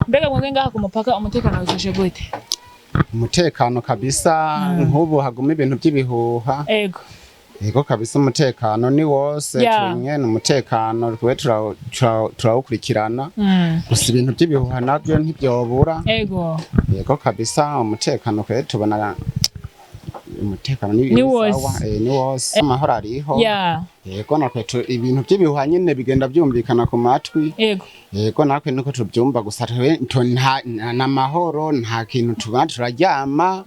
Mbega mwenge ngaha ku mupaka umutekano wifashe gute? Umutekano kabisa nk'ubu haguma ibintu by'ibihuha. Ego kabisa umutekano ni wose tumwe n'umutekano twe turawukurikirana. Gusa ibintu by'ibihuha nabyo ntibyobura. Ego kabisa umutekano kwe tubona umutekano ni wose amahoro ariho. Yego nakwe ibintu by'ibihuha nyine bigenda byumvikana ku matwi. Yego nakwe nuko tubyumva gusa nta mahoro nta kintu tubana turaryama.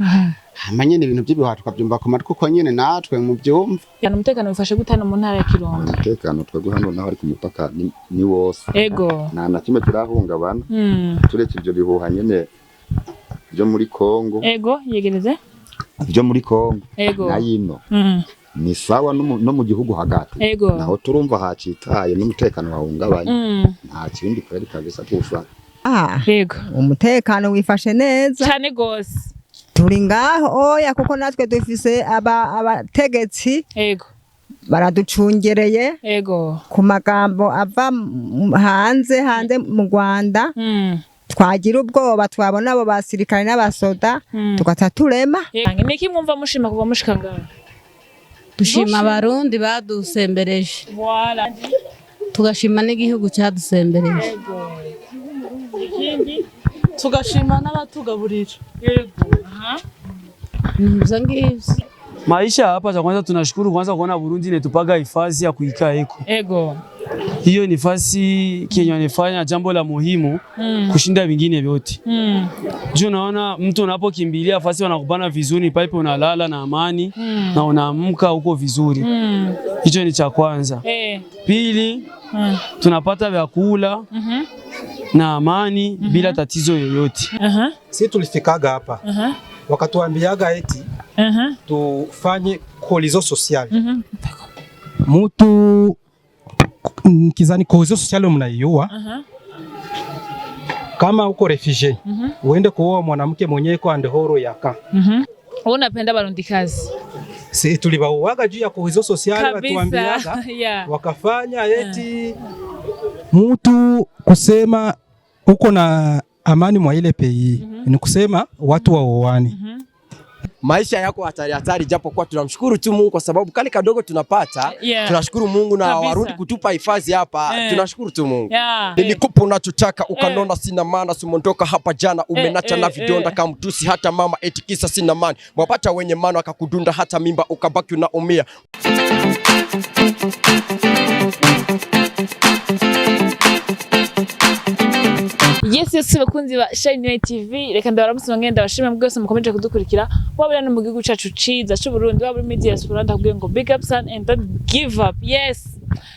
Nyine ibintu by'ibihuha tukabyumva ku matwi uko nyine natwe mu byumva. Umutekano wifashe gutana mu ntara ya Kirundo. Umutekano twebwe hano naho ari ku mupaka ni wose. Nta na kimwe turahungabana. Turetse ibyo bihuha nyine byo muri Kongo. Yegereze. Byo muri Kongo. Nayino. Ni sawa no mu gihugu hagati. Naho turumva hacitaye n'umutekano wahungabanye. Nta kindi kweri kabisa kufa. Umutekano wifashe neza. Cyane gose. Turi ngaho oya kuko natwe dufise abategetsi baraducungereye ku magambo ava hanze mu Rwanda. Twagira ubwoba twabona abo basirikare n'abasoda tugata turema. Niki mwumva mushima kuva mushika ngaho? Dushima abarundi badusembereje. Tugashima n'igihugu cyadusembereje. Tugashima n'abatugaburira. Maisha hapa cha kwanza tunashukuru kwanza kuona Burundi inetupaga hifadhi ya kuikaa eko. Hiyo ni nafasi Kenya inafanya jambo la muhimu kushinda vingine vyote. Juu naona mtu unapokimbilia nafasi wanakupana vizuri pale unalala na amani na unaamka huko vizuri. Hicho ni cha kwanza. Pili tunapata vyakula na amani bila tatizo yoyote. Sisi tulifikaga hapa. Wakatuambiaga eti tufanye cohesion sociale. Mtu kizani cohesion sociale mnaiua. Kama uko refugee, uende kuoa mwanamke mwenyewe kwa ndehoro yaka. Unapenda barundi kazi. Sisi tulibauaga juu ya cohesion sociale watuambiaga wakafanya eti mtu kusema uko na amani mwa ile pei ni kusema watu waoane. Maisha yako hatari japo kwa tunamshukuru tu Mungu kwa sababu kale kadogo tunapata. Tunashukuru Mungu na Warundi kutupa hifadhi hapa. Tunashukuru tu Mungu. Nilikupa unachotaka ukanona sina maana sumondoka hapa jana umenacha na vidonda kama mtusi hata mama etikisa sina maana. Wapata wenye maana akakudunda hata mimba ukabaki unaumia. Yes bakunzi ba Shine TV reka ndabaramusi ngenda bashime mwese mukomeje kudukurikira wabira no mu gihugu cacu ciza cy'u Burundi wabira media Rwanda kubwiye ngo big up son and don't give up.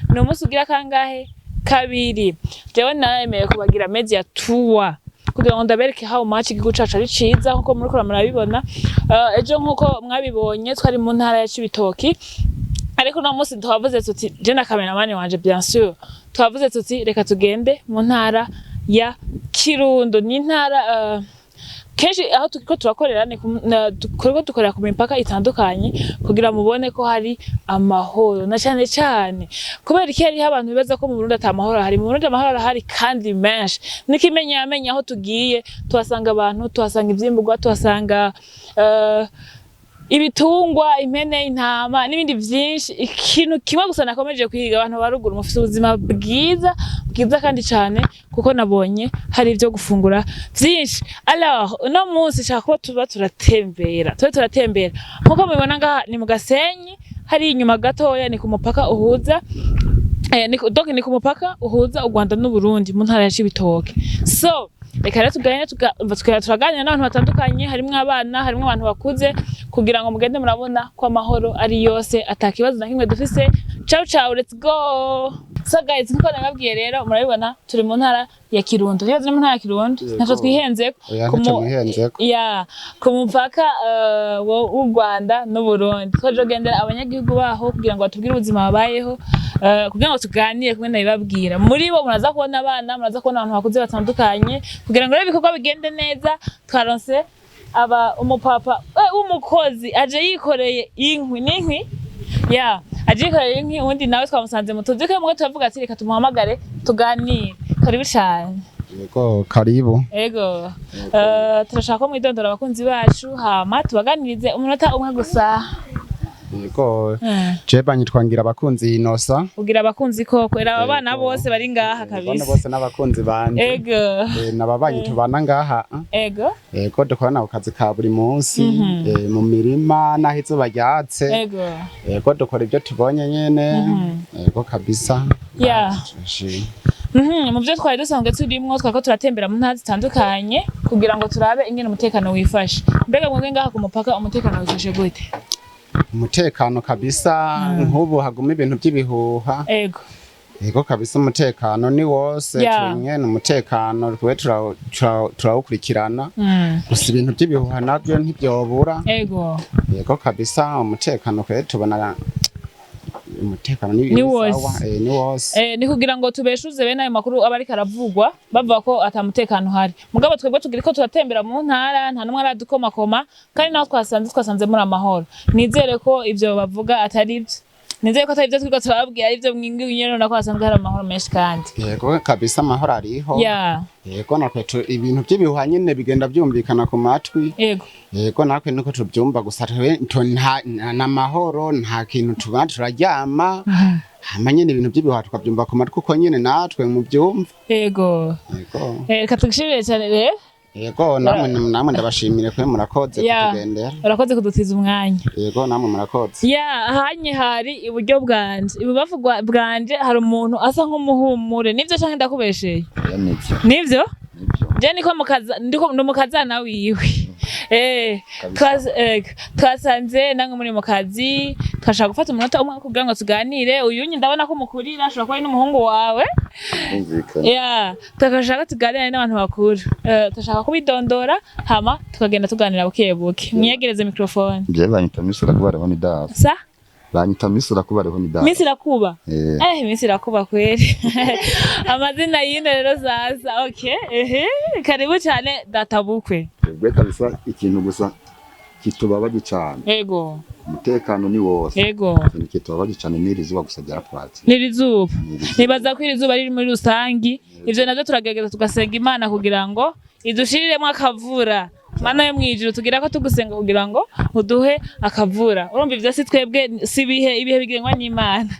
No musi ugira kangahe kabiri jewe naemeye kubagira media tour kugira ngo ndabereke how much igihugu cacu ari ciza nkuko muri ko murabibona. Ejo nkuko mwabibonye twari mu ntara ya Cibitoki ariko no musi twavuze tuti je na cameraman wanje bien sûr twavuze tuti reka tugende mu ntara ya Kirundo. Ni ntara kenshi aho tukiko turakorera ni dukorera ku mipaka itandukanye kugira mubone ko hari amahoro na cyane kubera iki hari abantu bibaza ko mu Burundi atamahoro hari. Mu Burundi amahoro hari kandi menshi. Nikimenya yamenya aho tugiye tuhasanga abantu tuhasanga ivyimburwa tuhasanga ibitungwa impene intama n'ibindi byinshi. Ikintu kimwe gusa nakomeje kwiga abantu baruguru mufite ubuzima bwiza kandi cyane kuko nabonye hari ibyo gufungura byinshi. Alors no munsi cyako tuba turatembera nkuko mubibona ngaha ni mu Gasenyi hari inyuma gatoya ni ku mupaka uhuza ni ku mupaka uhuza u Rwanda n'u Burundi mu ntara ya Cibitoke. So reka rero turaganira n'abantu batandukanye harimo abana harimo abantu bakuze kugira ngo mugende murabona ko amahoro ari yose atakibazo na kimwe dufise. Ciao let's go. So guys nko nababwiye rero murabibona turi mu ntara ya Kirundo. Rero mu ntara ya Kirundo naco twihenze ku mupaka w'u Rwanda n'u Burundi. Twajogendera abanyagihugu baho kugira ngo batubwire ubuzima babayeho kugira ngo tuganire kumwe nabibabwira. Muri bo muraza kubona abana muraza kubona abantu bakuze batandukanye kugira ngo ibikorwa bigende neza. Twaronse umupapa umukozi aje yikoreye inkwi aje yikoreye inkwi undi nawe twamusanze mu tuzi ko mwe tuvuga ati reka tumuhamagare tuganire. Kari bishanye Yego karibu. Yego. Turashaka ko mwidondora abakunzi bacu hama tubaganirize umunota umwe gusa. Yego. Je banyitwangira abakunzi inosa. Ugira abakunzi koko era abana bose bari ngaha kabisa. Abana bose n'abakunzi banje. Yego. Nababanyi tubana ngaha. Yego. Yego dukorana ku kazi ka buri munsi mu mirima naho izuba ryatse. Yego. Yego dukora ibyo tubonye nyene. Yego kabisa. Yeah. Mu byo twari dusanzwe turimwo twako turatembera mu ntara zitandukanye kugira ngo turabe ingene umutekano wifashe. Mbega mwebwe ngaha ku mupaka umutekano wifashe gute? Umutekano kabisa nk'ubu haguma ibintu by'ibihuha. Yego. Yego kabisa umutekano ni wose twimwe umutekano twe turawukurikirana. Gusa ibintu by'ibihuha nabyo ntibyobura. Yego. Yego kabisa umutekano kwe tubona umutekano ni wose. Ni kugira ngo tubeshuze bene ayo makuru aba ari karavugwa bavuga ko atamutekano hari. Mugabo twebwe tugira ko turatembera mu ntara nta numwe aradukomakoma kandi naho twasanze muri amahoro. Nizere ko ivyo bavuga atari byo. Nizere ko atari byo twiko turababwira ari byo mwingiye nako hasanzwe hari amahoro menshi kandi. Yego kabisa amahoro ariho. Yego nakwe ibintu by'ibihuha nyine bigenda byumvikana ku matwi. Yego. Yego nakwe niko tubyumva gusa nta mahoro nta kintu tuba turaryama. Hama nyine ibintu by'ibihuha tukabyumva ku matwi uko nyine natwe mu byumva. Yego. Yego. Katugishimire cyane rero. Yego namwe ndabashimire kwe murakoze kutugendera. Urakoze kudutiza umwanya. Yego namwe murakoze. Hanye hari iburyo bwanje. Ibubafu bwanje hari umuntu asa nk'umuhumure. Nivyo canke ndakubesheye? Nivyo? Je niko mukazana wiwe. Twasanze nange muri mu kazi twashaka gufata umunota umwe kugira ngo tuganire. Uyunyi ndabona ko mukurira ashobora kuba ari n'umuhungu wawe. Tukashaka tuganira n'abantu bakuru. Turashaka kubidondora hama tukagenda tuganira bukebuke. Mwiyegereze mikrofone. Je banyita misura kubareho ni dafa. Sa? Banyita misura kubareho ni dafa. Misira kuba? Misira kuba kweli. Amazina yine rero sasa. Okay. Karibu cyane databukwe. Ubwo kabisa ikintu gusa kitubabaje cyane. Yego. Umutekano ni wose. Yego. Ikintu kitubabaje cyane n'irizuba gusa ryapfatse. N'irizuba. Nibaza ko irizuba riri muri rusangi. Ivyo navyo turagerageza tugasenga Imana kugira ngo idushiriremo akavura. Mana yo mwijuru tugira ko tugusenga kugira ngo uduhe akavura. Urumva ivyo si twebwe sibihe ibihe bigengwa n'Imana.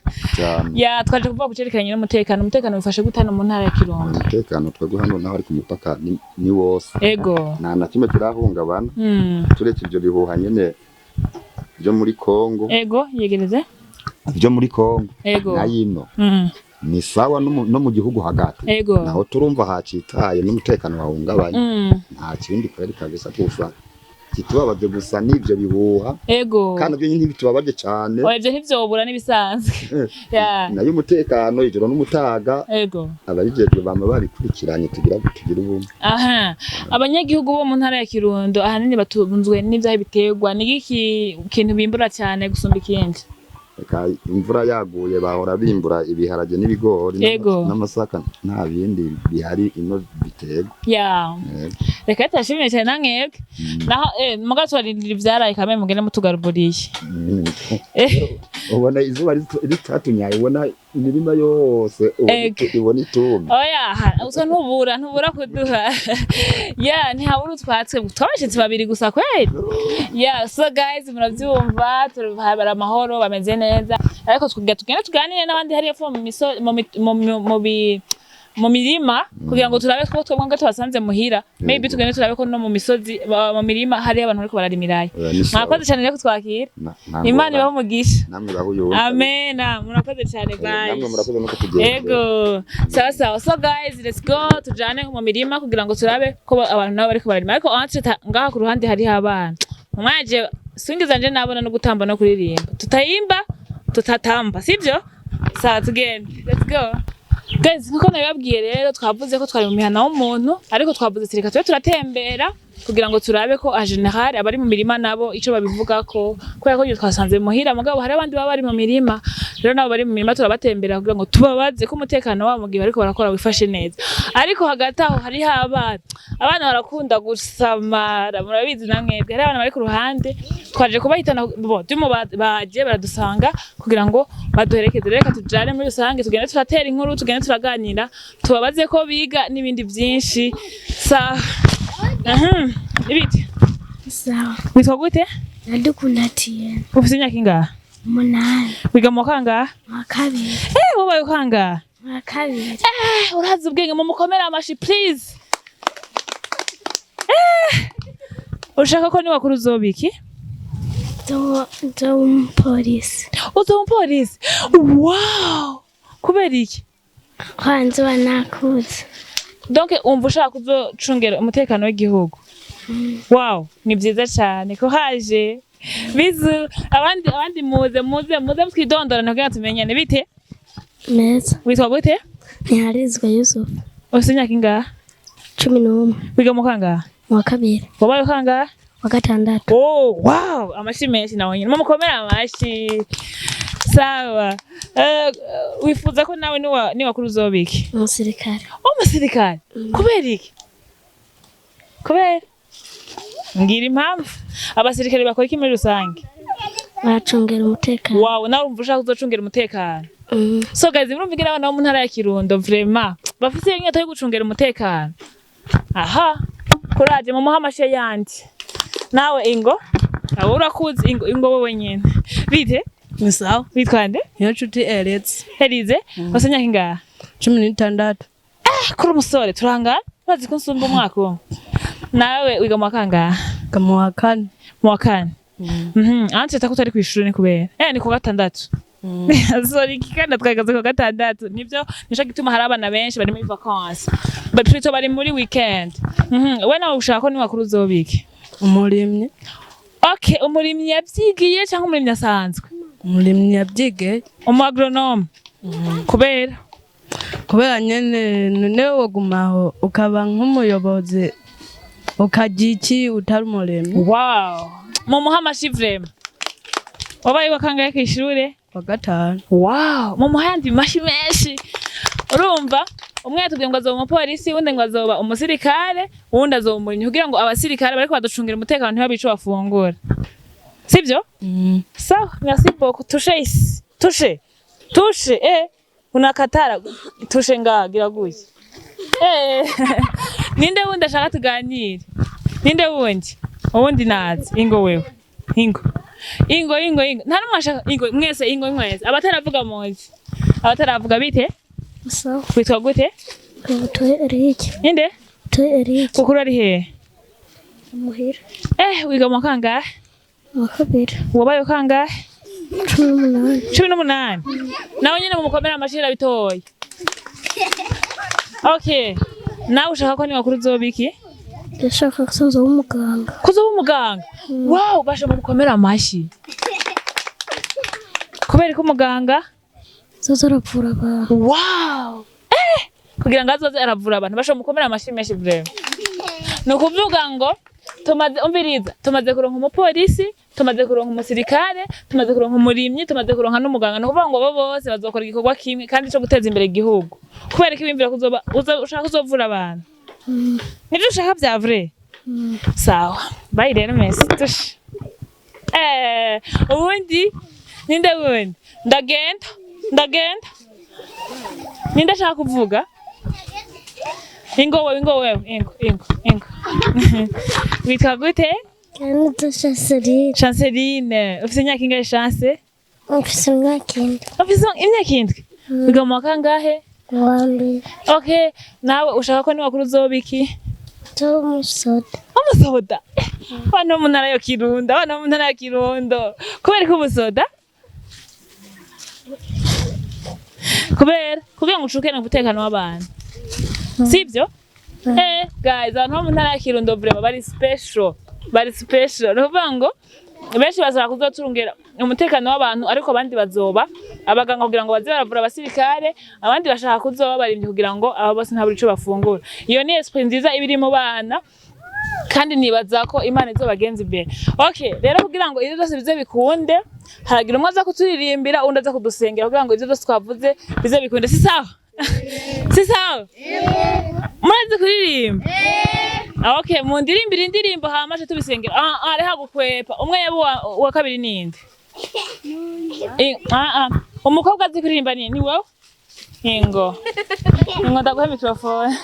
Twaje kuvuga kucerekanye n'umutekano. Umutekano bifashe gutana mu ntara ya Kirundo. Umutekano twego hano naho ari ku mupaka ni wose. Yego. Na kimwe kirahungabana. Turetse ivyo bihuha nyene byo muri Kongo. Yego, yegereze. Byo muri Kongo. Yego. Nayino. Ni sawa no mu gihugu hagati. Naho turumva hacitaye n'umutekano wahungabanye. Nta kindi kweri kabisa kufa. Kitubabaje gusa n'ivyo bihuha. Kandi byo ntibitubabaje cyane. Ivyo ntivyobura nibisanzwe. Nayo umutekano ijoro n'umutaga. Abarijejwe bama babikurikiranye tugira ubumwe. Abanyagihugu bo mu ntara ya Kirundo ahanini batunzwe n'ivyahe biterwa n'iki kintu bimbura cyane gusumba ikindi. Imvura yaguye bahora bimbura ibiharage n'ibigori n'amasaka nta bindi bihari ino biterwa. Reka tashimire cyane nankebwe. Naho mugato barindira ivyaraye kamwe mugende mutugaruburiye. Ubona izuba ritatunyaye ubona imirima yose ubona itumye. Usa ntubura kuduha. Ntihabura utwatse twabashitsi babiri gusa kweli. So guys muravyumva turabara amahoro bameze neza ariko tugenda tuganire n'abandi hari yefo mu mirima kugira ngo turabe ko twebwe tubasanze muhira maybe tugende turabe ko no mu misozi mu mirima hari abantu bariko bararimiraye. Mwakoze cyane rero kutwakira. Imana ibaho umugisha. Amen. Murakoze cyane bye. Namwe murakoze no kutugenda. Yego. Sawa. So guys let's go tujane mu mirima kugira ngo turabe ko abantu nabo bariko bararima ariko ngaha ku ruhande hari abana. Mwaje swingizanje nabona no gutamba no kuririmba. Tutayimba tutatamba sivyo? Sawa tugende. Let's go. Guys, nkuko nabibabwiye rero twavuze ko twari mu mihana w'umuntu ariko twavuze tireka tube turatembera kugira ngo turabe ko a general abari mu mirima nabo ico babivuga ko kubera ko twasanze muhira mugabo hari abandi baba bari mu mirima rero nabo bari mu mirima turabatembera kugira ngo tubabaze ko umutekano wabo mu gihe bariko barakora wifashe neza ariko hagati aho hariho abana barakunda gusamara murabizi namwebwe hari abana bari ku ruhande twaje kubahitana dumo baje baradusanga kugira ngo baduherekeze reka tujane muri rusange tugende turatera inkuru tugende turaganira tubabaze ko biga n'ibindi byinshi ibiti sawa witwa gute Ndadukunda Tiye ufite imyaka ingahe 8 wiga mu kangahe wa kabiri wowe ukangahe wa kabiri urazi ubwenge mu mukomera amashi please ushaka ko ni wakuru zobiki umupolisi umupolisi wow kubera iki kwanze banakuze donc umva ushaka kuzocungera umutekano w'igihugu wow ni byiza cyane ko haje bizu abandi muze twidondora ntabwo tumenyane bite neza witwa gute ntiharizwa Yusuf ufite imyaka ingahe 11 wiga mu kangahe wa kabiri wabaye kangahe wa gatandatu wow amashi menshi nawe nyine mukomera amashi sawa wifuza ko nawe ni wakuru zobiki umusirikare umusirikare kubera iki kubera ngira impamvu abasirikare bakora iki muri rusange baracungera umutekano wow nawe umva ushaka kuzocungera umutekano so guys murumva ingene abana bo mu ntara ya Kirundo vraiment bafite inyota yo gucungera umutekano aha kuraje mu muhamashe yandi nawe ingo abo urakuzi ingo wowe nyene bite Misawa bitwande niyo nshuti Elize wasanya kinga 16 kuri umusore turangana bazi ko nsumba umwaka umwe nawe wiga mu kangahe mu wa kane anje takutari ku ishuri ni kubera ni ku gatandatu sorry kikanda twagaze ku gatandatu nibyo nisho gituma hari abana benshi bari muri vacances but plutôt bari muri weekend we nawe ushaka ko ni wakuru zobiki umurimyi okay umurimyi yabyigiye cyangwa umurimyi asanzwe umurimyi yabyigiye agronome kubera nyene none wogumaho ukaba nk'umuyobozi ukajiki utari umurimyi wow mu muhamashi vraiment wabaye wakangaye ku ishure wa gatanu wow mu muhandi mashi menshi urumva umwe yatubwiye ngo azoba umupolisi undi ngo azoba umusirikare uwundi azoba umurimyi kugira ngo abasirikare bariko baducungira umutekano ntibabice bafungura sivyo sawa merci beaucoup touche unakatara touche ngagira guye ninde wundi ashaka tuganire ninde wundi nazi ingo wewe ingo nta numwe ashaka ingo mwese abataravuga muzi abataravuga bite sawa witwa gute Toye Eric ninde Toye Eric kukuru ari he muhira wiga mu kangahe wa kabiri wabaye kangahe 18 nawe nyine mu mukomera amashira bitoye okay nawe ushaka ko ni wakuru zobiki ndashaka kuzoba umuganga wow basha mu mukomera amashi kubera ko umuganga zozoravura abantu wow kugira ngo azoze aravura abantu basha mukomera amashi menshi vraiment no kuvuga ngo tumaze kuronka umupolisi tumaze kuronka umusirikare tumaze kuronka umurimyi tumaze kuronka n'umuganga no kuvuga ngo bo bose bazokora igikorwa kimwe kandi cyo guteza imbere igihugu kubera ko ibimvira kuzoba ushaka kuzovura abantu nibyo ushaka bya vrai sawa bye rero mesi tush ubundi ninde wundi ndagenda ninde ashaka kuvuga ingo wewe witwa gute Chanceline ufite imyaka ingahe Chance ufite imyaka 7 wiga mu kangahe okay nawe ushaka ko ni wakuru zobiki umusoda bano mu ntara ya Kirundo kubera ko umusoda kubera ngo ucukene umutekano w'abantu sibyo guys abantu bo mu ntara ya Kirundo vraiment bari special nuvuga ngo benshi bazara kuzoturungera umutekano w'abantu ariko abandi bazoba abaganga kugira ngo baze baravura abasirikare abandi bashaka kuzoba barimye kugira ngo abo bose nta buri cyo bafungura iyo ni esprit nziza ibiri mu bana kandi nibaza ko Imana izobagenza imbere. Okay, rero kugira ngo ibyo byose bize bikunde, haragira umwe aza kuturirimbira undi aza kudusengera kugira ngo ibyo byose twavuze bize bikunde. Si sawa? Si sawa? Murazi kuririmba? Okay, mu ndirimbira indirimbo hamaje tubisengera. Reha gukwepa. Umwe yabo wa kabiri ninde? Umukobwa azi kuririmba ni wowe? Ingo ndaguha mikrofone.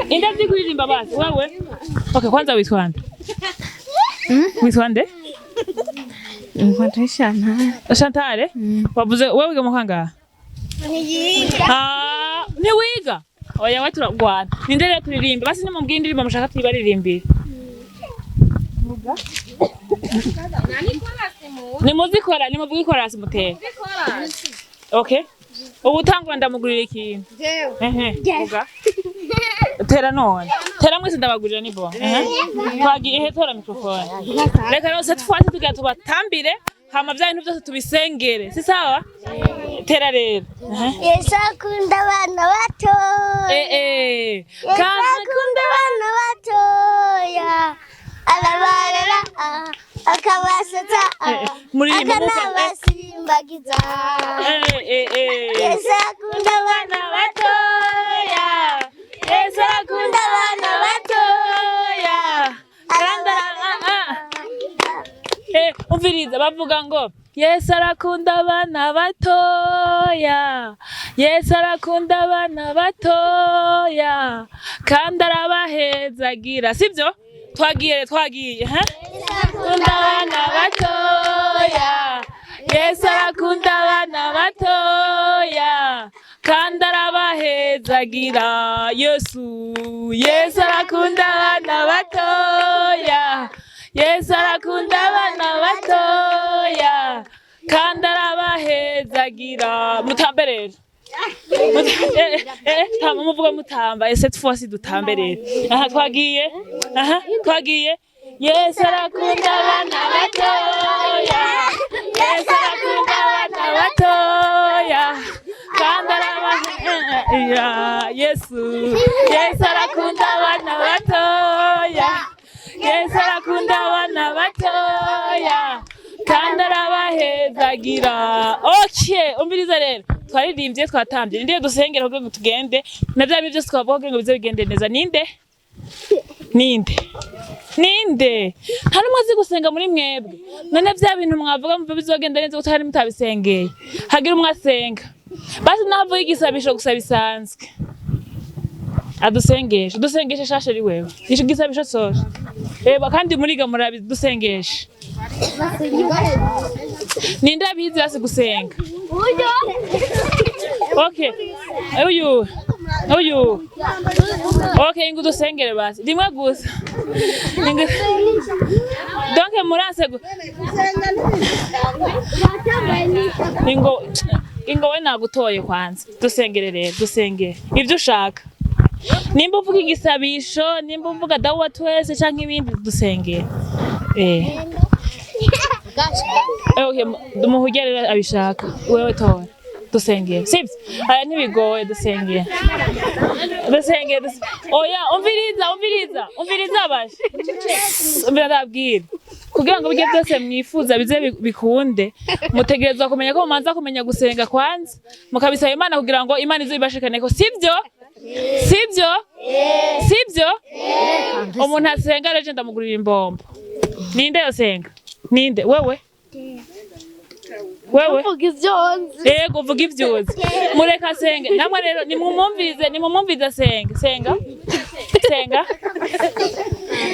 Inde azi kuririmba basi wewe? Okay, kwanza witwa nde? Witwa nde? Chantal. Wavuze wewe wiga mu kangahe? Ni wiga? Oya wewe turagwana. Ninde rero kuririmba? Basi ni mubwira indirimbo mushaka tubaririmbire. Ni muzikora, ni mubwikora simutera. Okay. Ubu tangwa ndamugurira ikintu. Vuga. Tera none. Tera mwese ndabagurira nibo. Twagiye tora mikrofone. Reka rero cette fois tugira tubatambire hama bya bintu byose tubisengere. Si sawa? Tera rero. Yesu akunda abana bato. Kandi akunda abana bato. Alabarera akabasetsa akanabasimbagiza. Yesu akunda abana batoya. Yesu akunda abana batoya. Umviriza bavuga ngo Yesu arakunda abana batoya. Yesu arakunda abana batoya kandi arabahezagira. Sibyo? Twagiye akunda abana batoya. Yesu arakunda abana batoya kandi arabahezagira. Yesu arakunda abana batoya. Yesu arakunda abana batoya kandi arabahezagira. Mutamberere. Muvuga mutamba. Cette fois ci dutamberere. Twagiye. Yesu arakunda abana batoya. Yesu arakunda abana batoya kandi arabahezagira. Yesu arakunda abana batoya. Yesu arakunda abana batoya kandi arabahezagira. Okay, umviriza rero. Twaririmbye twatambye. Ndiye dusengera kugira ngo tugende. Na bya bintu byose twavuga kugira ngo bize bigende neza. Ninde? Nta numwe azi gusenga muri mwebwe. None bya bintu mwavuga mva bizogenda neza utari mutabisengeye. Hagira umwe asenga. Basi navuga igisabisho gusa bisanzwe. Adusengeshe. Dusengeshe shashe ari wewe. Igisabisho sose. Kandi muriga murabi dusengeshe. Ninde abizi basi gusenga? Okay. Uyu. Okay, ngo dusengere basi. Rimwe gusa. Donc muranse Ingo we nagutoye kwanza. Dusengere rero, dusengere. Ibyo ushaka. Nimba uvuga igisabisho, nimba uvuga dawa twese canke ibindi dusengere. Okay, dumuhugere abishaka. Wewe tora. Dusengere. Sibyo? Aya ntibigoye dusengere. Oya, umviriza baje. Mbirabwira. Kugira ngo bijye byose mwifuza bize bikunde, mutegerezwa kumenya ko mumanza kumenya gusenga kwanza, mukabisaba Imana kugira ngo Imana izobibashikane ko. Sibyo? Umuntu asenga rero ndamugurira imbombo. Ninde yosenga? Ninde? Wewe? Vuga ivyonzi. Yego vuga ivyonzi. Mureka senge. Namwe rero nimumumvize senga.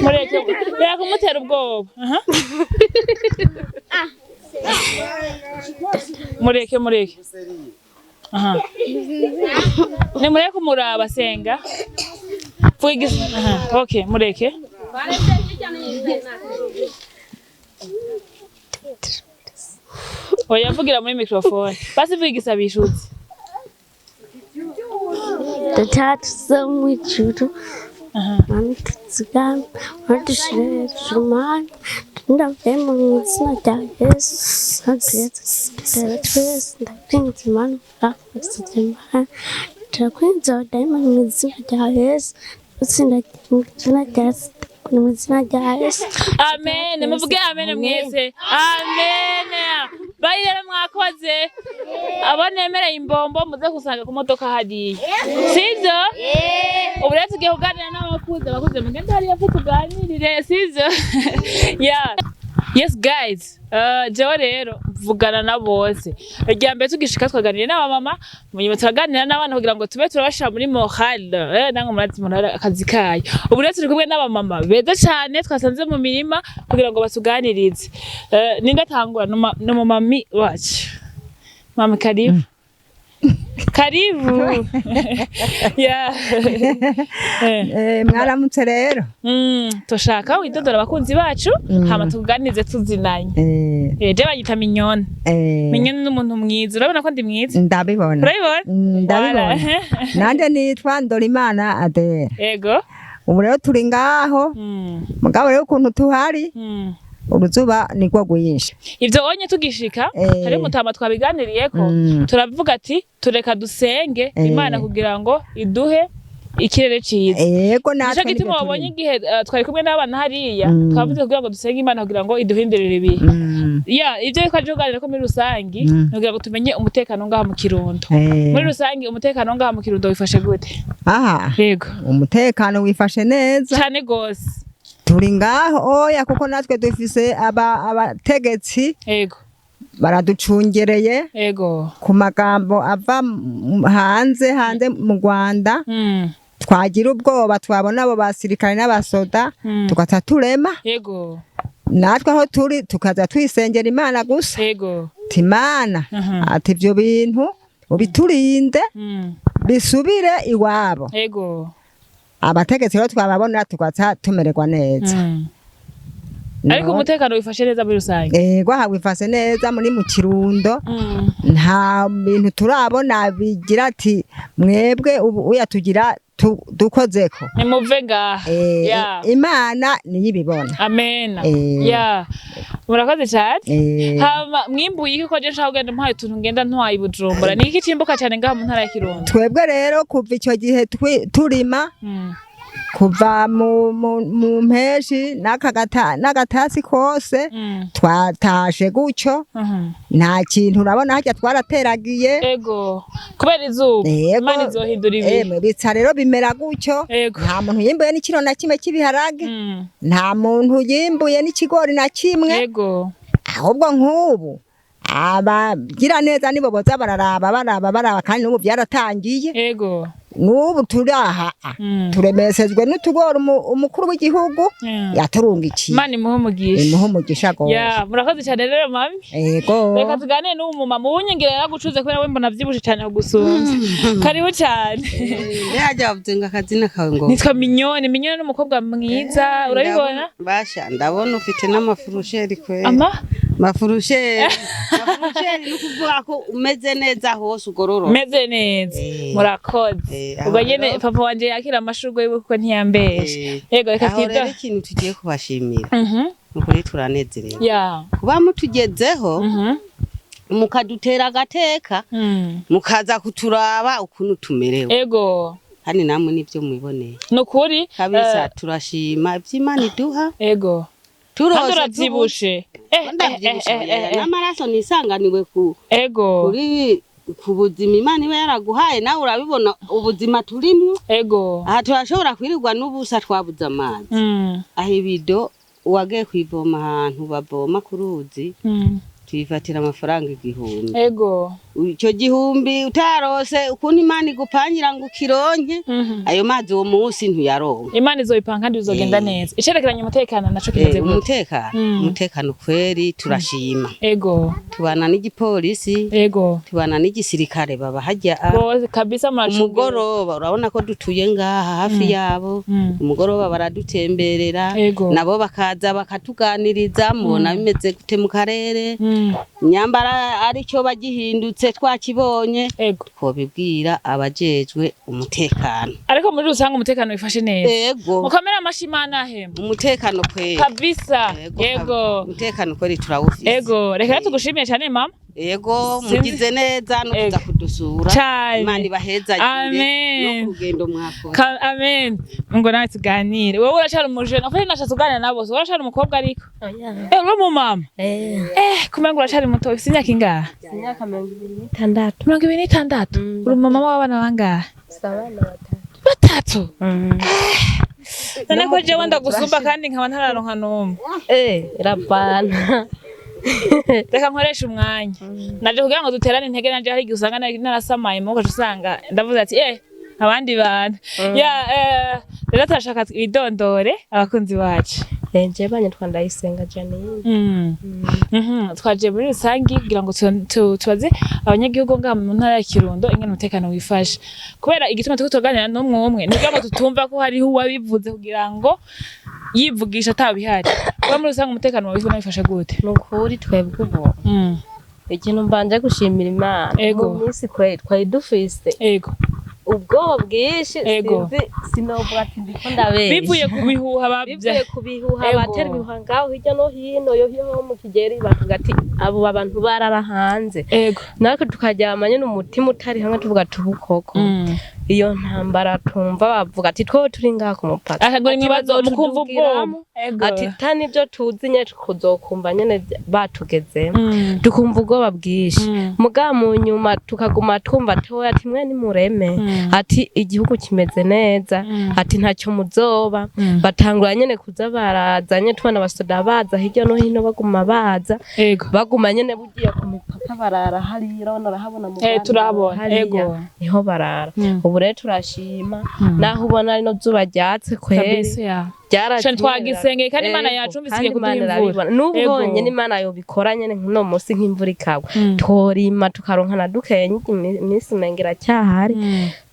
Mureke. Reka kumutera ubwoba. Mureke. Ni mureke kumuraba senga. Vuga Okay, mureke. Oya vugira muri mikrofone. Basi vuga igisabishuzi. Datatu zo mwijuru. Mami tuzigama. Madushire shumani. Ndavye mu izina rya Yesu. Twese ndakwinze Imana. Turakwinze abadayimoni mu izina rya Yesu. Utsinda mu izina rya Yesu. mu izina rya Yesu. Amen. Muvuge amen mwese. Amen. Bari rero mwakoze. Abonemereye imbombo muze kusanga ku modoka hadiye. Sivyo? Ubu rero tugiye kuganira n'abakuze mugende hariya tuganirire, sivyo? Yeah. Yes guys, jewe rero mvugana na bose. Irya mbere tugishika twaganiriye n'abamama, munyuma turaganira n'abana kugira ngo tube turabashira muri morale, nango murati munara akazi kayo. Ubu rero turi kumwe n'abamama beza cyane twasanze mu mirima kugira ngo batuganirize. Ninde tangura no mami wacu. Mama karibu. Karibu. Yeah. Mwaramutse rero. Toshaka widodora abakunzi bacu hama tuganirize tuzinanye. Je banyita Minyoni. Minyoni n'umuntu mwiza. Urabona ko ndi mwiza? Ndabibona. Urabibona? Ndabibona. Nanje nitwa Ndorimana Adele. Ego. Ubu rero turi ngaho. Mugabo rero ukuntu tuhari. Uruzuba niko rwinshi. Ivyo onye tugishika hari mutama twabiganiriyeko turavuga ati tureka dusenge Imana kugira ngo iduhe ikirere ciza. Yego natwe nico gituma wabonye igihe twari kumwe n'abana hariya twavuze kugira ngo dusenge Imana kugira ngo iduhindurire ibihe. Ya ivyo twaje kuganira ko muri rusangi kugira ngo tumenye umutekano ngaha mu Kirundo. Muri rusangi umutekano ngaha mu Kirundo wifashe gute? Yego umutekano wifashe neza cyane gose. Turi ngaho oya kuko natwe dufise abategetsi yego baraducungereye yego ku magambo ava hanze mu Rwanda twagira ubwoba twabona abo basirikare n'abasoda tukata turema yego natwe aho turi tukaza twisengera Imana gusa yego timana ati ivyo bintu ubiturinde bisubire iwabo yego abategetsi rero twababona tukatsa tumererwa neza. Ariko umutekano wifashe neza muri rusange. Yego wifashe neza muri mu Kirundo. Nta bintu turabona bigira ati mwebwe uya tugira dukozeko. Nimuve ngaha. Imana niyibibona. Amen. Yeah. Murakoze cyane. Hama mwimbuye iki ko je nshaka kugenda mpaye tuntu ngenda ntwaye Bujumbura. Ni iki cimbuka cyane ngaha mu ntara ya Kirundo? Twebwe rero kuva ico gihe turima kuva mu mpeshi n'agatasi kose twatashe gucyo nta kintu urabona hajya twarateragiye ego kubera izuba Imana izohindura ibi bitsa rero bimera gucyo nta muntu yimbuye n'ikiro na kimwe cy'ibiharage nta muntu yimbuye n'ikigori na kimwe ego ahubwo nk'ubu abagira neza nibo boza bararaba kandi n'ubu byaratangiye ego n'ubu turaha turemesejwe n'utugora umukuru w'igihugu yaturungikiye Imana imuhe umugisha gose. Murakoze cyane rero mami. Yego reka tuganire n'uwo mumama unyengera yagucuze kubera we mbona vyibushe cyane kugusumvya. Karibu cyane. Yaje avuzenga akazina kawe ngo nitwa Minyoni n'umukobwa mwiza urabibona? Basha ndabona ufite n'amafurusheri kwe. Mafurusheri nukuvuga ko umeze neza hose ugororo. Meze neza. Murakoze. Ubwo nyene papa wanje yakira amashurwe yiwe kuko ntiyambeshe. Yego reka twibyo. Aho ikintu tugiye kubashimira. Nukuri turanezerewe. Kuba mutugezeho mukadutera agateka mukaza kuturaba ukuntu tumerewe. Ego. Hani namwe nivyo mwiboneye. Nukuri kabisa turashima ivy'Imana iduha. Ego. Turazibushe. N'amaraso nisanganiwe ku ego kuri ku buzima Imana iba yaraguhaye nawe urabibona ubuzima turimwo. Ego. Aha turashobora kwirirwa n'ubusa twabuze amazi. Aho ibido wagiye kwivoma ahantu bavoma ku ruzi tuyifatira amafaranga 1000. Ego. Ico 1000 utarose ukuntu Imana igupangira ngo ukironke ayo mazi uwo munsi ntuyaronka. Imana izoyipanga kandi bizogenda neza. Icerekeranye umutekano naco kimeze gute? Umutekano kweri turashima. Ego. Tubana n'igipolisi. Ego. Tubana n'igisirikare baba hajya bose kabisa muracunga. Umugoroba urabona ko dutuye ngaha hafi yabo. Umugoroba baradutemberera nabo bakaza bakatuganiriza mubona bimeze gute mu karere. Nyambara aricyo bagihindutse twakibonye twobibwira abajejwe umutekano. Ariko muri rusange umutekano wifashe neza. Yego. Mukamera amashimana he. Umutekano kweri. Kabisa. Yego. Umutekano kweri turawufise. Yego. Reka tugushimiye cyane mama. Yego mugize neza no kuza kudusura. kudusura Imana ibahezagire no kugendo mwakoze amen ngo nawe tuganire wowe urashara umujene afite nashatse kuganira nabo urashara umukobwa ariko uri mu mama kumenga urashara muto ufite imyaka ingahe imyaka 26 26 uri mama w'abana bangahe abana batatu none ko je wenda gusumba kandi nkaba ntararonka n'umwe rabana reka nkoresha umwanya naje kugira ngo duterane intege naje hari gusanga narasamaye mu gace usanga ndavuze ati abandi bantu rero turashaka ibidondore abakunzi bacu je banye twandayisenga Janine twaje muri rusangi kugira ngo tubaze abanyagihugu ngaha mu ntara ya Kirundo ingene umutekano wifashe kubera igituma tukutoganira n'umwe ni kugira ngo tutumva ko hariho uwabivuze kugira ngo yivugisha atabihari kuba muri rusangi umutekano wifashe gute nukuri twebwe ubu ikintu mbanje gushimira Imana mu minsi twari dufise ubwoba bwinshi sinovuga ati ndiko ndabesha bivuye kubihuha batera ibihuha ngaho hirya no hino yo mu Kigeri bavuga ati abo abantu barara hanze natwe tukajyama nyene umutima utari hamwe tuvuga tubukoko iyo ntambara tumva bavuga ati two turi ngaha ku mupaka akagora imibazo mukumva ubwoba ati tani byo tuzi nye kuzokumva nyene batugeze tukumva ubwoba bwinshi muga mu nyuma tukaguma twumva toya ati mwe ni mureme ati igihugu kimeze neza ati ntacyo muzoba batangura nyene kuza barazanye tubana basoda baza hirya no hino baguma baza baguma nyene bugiye ku mupaka barara hariya rahabona mu turabona niho barara ubu rero turashima naho ubona ari no zuba ryatse kweri cyane twagisengeye kandi Imana yacumvisiye kuduha imvura n'ubonye n'Imana yo bikora nyene nkuno munsi nk'imvura ikagwa tworima tukaronka na dukeye iminsi mengera cyahari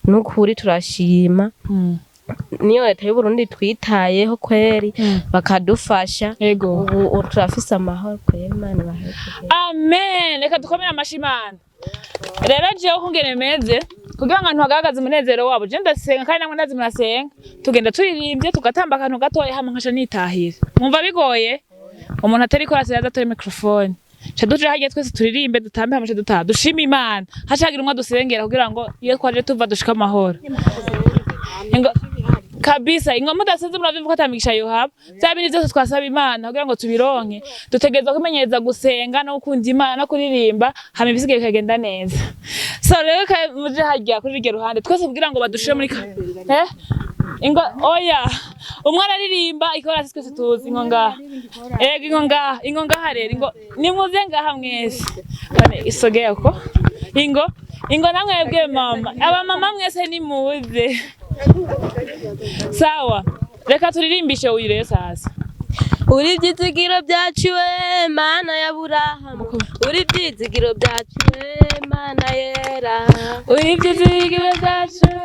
n'ukuri turashima niyo leta y'u Burundi twitayeho kweri bakadufasha ubu turafise amahoro kweri Imana baheze amen reka dukomere amashimana rero jewe kungene meze kugira ngo abantu bagaragaze umunezero wabo je ndasenga kandi namwe ndazi murasenga tugenda turirimbye tugatamba akantu gatoya hamwe nkasha nitahira mwumva bigoye umuntu atari ko arasira adatore microphone cha duje hagiye twese turirimbe dutambe hamwe dutaha dushima Imana hashagira umwe dusengera kugira ngo iyo twaje tuva dushika amahoro kabisa ingoma mudasenze muravivuga atamigisha yohaba byabindi byose twasaba Imana kugira ngo tubironke dutegereza kumenyereza gusenga no gukunda Imana no kuririmba hama ibisigaye bikagenda neza so rero muje hajya kuri rige ruhande twese kugira ngo badushire muri ingo oya umwe araririmba ikora twese tuzi ingonga ingonga harere ingo nimuze ngaha mwese bane isogeye uko ingo namwe yebwe mama aba mama mwese nimuze sawa reka turirimbishe uyu rero sasa uri byizigiro byacu we Mana ya Aburahamu uri byizigiro byacu we Mana yera uri byizigiro byacu we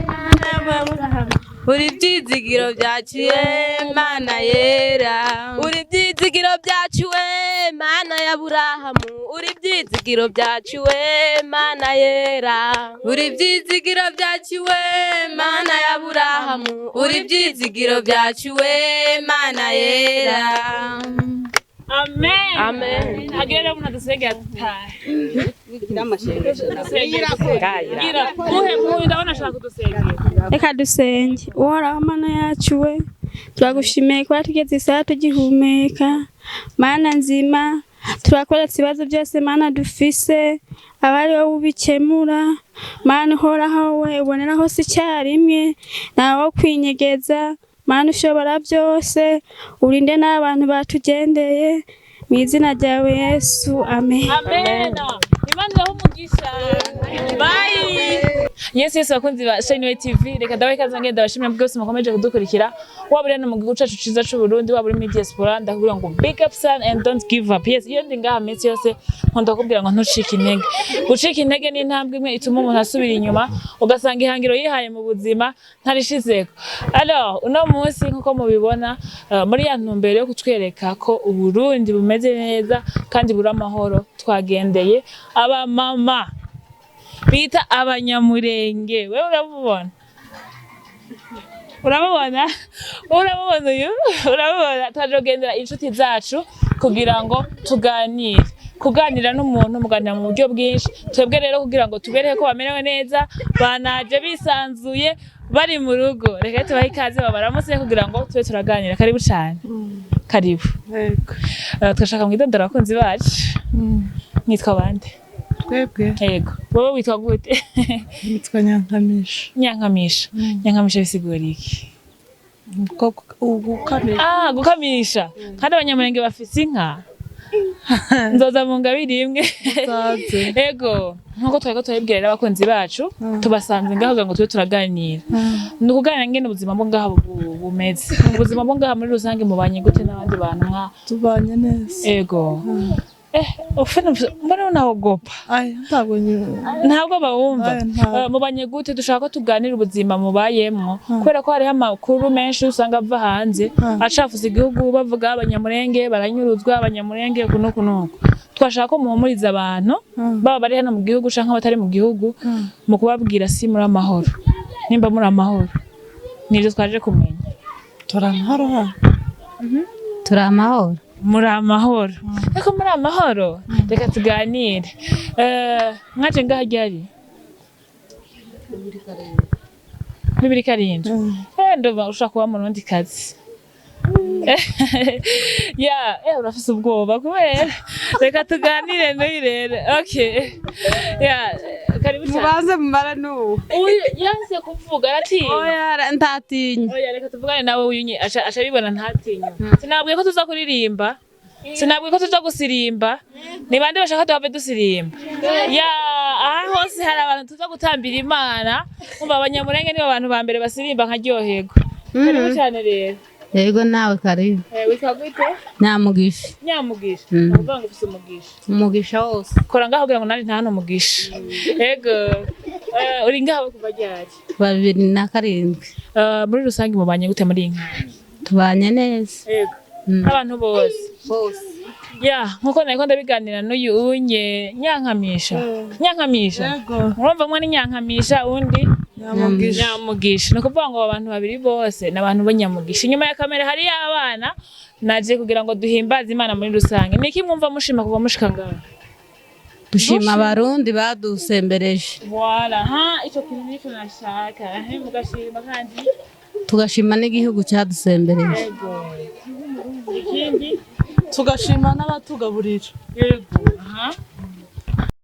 Mana ya Aburahamu uri byizigiro byacu we Mana yera uri byizigiro byacu we Mana ya Aburahamu uri byizigiro byacu we Mana yera uri byizigiro byacu we Mana ya Aburahamu uri byizigiro byacu we Mana yera amen amen hagere umuntu adusengera reka dusenge uhoraho Mana yacu we turagushimiye kuba tugeze isaha tugihumeka Mana nzima turakweretse ibibazo byose Mana dufise abari wowe ubikemura Mana uhoraho we ubonera hose icyarimwe nawe wo kwinyegeza Mana ushobora byose urinde n'abantu batugendeye mu izina ryawe Yesu amen amen Imana umugisha bye Yesu bakunzi ba Shine TV reka dawe kaza ngenda bashimira bwose mukomeje kudukurikira wabure no mu gihugu cyacu ciza cy'u Burundi wabure muri diaspora ndakubwira ngo big up son and don't give up yes iyo ndingaha minsi yose nkunda kubwira ngo ntucike intege gucika intege ni intambwe imwe ituma umuntu asubira inyuma ugasanga ihangiro yihaye mu buzima ntarishizeko alors uno munsi nkuko mubibona muri ya ntumbero yo kutwereka ko u Burundi bumeze neza kandi buri amahoro twagendeye aba mama bita Abanyamulenge wewe urabona uyu twajogendera inshuti zacu kugira ngo tuganire kuganira n'umuntu muganira mu buryo bwinshi twebwe rero kugira ngo tubereye ko bamerewe neza banaje bisanzuye bari mu rugo reka tubahe ikaze babaramutse kugira ngo tube turaganira karibu cyane karibu twashaka mwidondora abakunzi bacu nitwa bande twebwe yego wowe witwa gute nitwa Nyankamisha Nyankamisha bisigura iki gukamisha kandi Abanyamulenge bafise inka nzoza mu ngabiri imwe ego nkuko twari twabibwira abakunzi bacu tubasanze ngaho ngo tube turaganira ni ukuganira ngene ubuzima bwo ngaha bumeze ubuzima bwo ngaha muri rusange mubanye gute n'abandi bantu nka tubanye neza ego ufena mbona unaogopa ntabwo bawumva mubanye gute dushaka ko tuganira ubuzima mubayemwo kubera ko hariho amakuru menshi usanga ava hanze acafuza igihugu bavuga Abanyamulenge baranyuruzwa Abanyamulenge kunukunuku twashaka ko muhumuriza abantu baba bari hano mu gihugu canke abatari mu gihugu mu kubabwira si muri amahoro nimba muri amahoro nivyo twaje kumenya turamahoro muri amahoro ariko muri amahoro reka tuganire mwaje ngaha ryari 2007 ndumva ushaka kuba mu rundi kazi urafise ubwoba kubera reka tuganire n'uyu rero okay karibu cyane mubanze mumara n'ubu yanse kuvuga aratinya oya ntatinya reka tuvugane nawe uyunye aca bibona ntatinya sinabwiye ko tuza kuririmba sinabwiye ko tuza gusirimba ni bande bashaka tuhabe dusirimba aha hose hari abantu tuza gutambira Imana umva Abanyamulenge nibo abantu ba mbere basirimba nkaryoherwa karibu cyane rero yego nawe karibu witwa gute Nyamugisha uvuga ngo ufise umugisha wose kora ngaho kugira ngo nari ntano umugisha yego uri ngaho kuva ryari 2007 muri rusange mubanye gute muri inka tubanye neza yego abantu bose nkuko nariko ndabiganira n'uyu unye Nyankamisha urumva mwe ni Nyankamisha undi Nyamugisha ni ukuvuga ngo abantu babiri bose ni abantu b'Nyamugisha inyuma ya kamera hari abana naje kugira ngo duhimbaze Imana muri rusange niki mwumva mushima kuva mushika ngaho dushima abarundi badusembereje ico kintu nico nashaka mugashima kandi tugashima n'igihugu cyadusembereje tugashima n'abatugaburira yego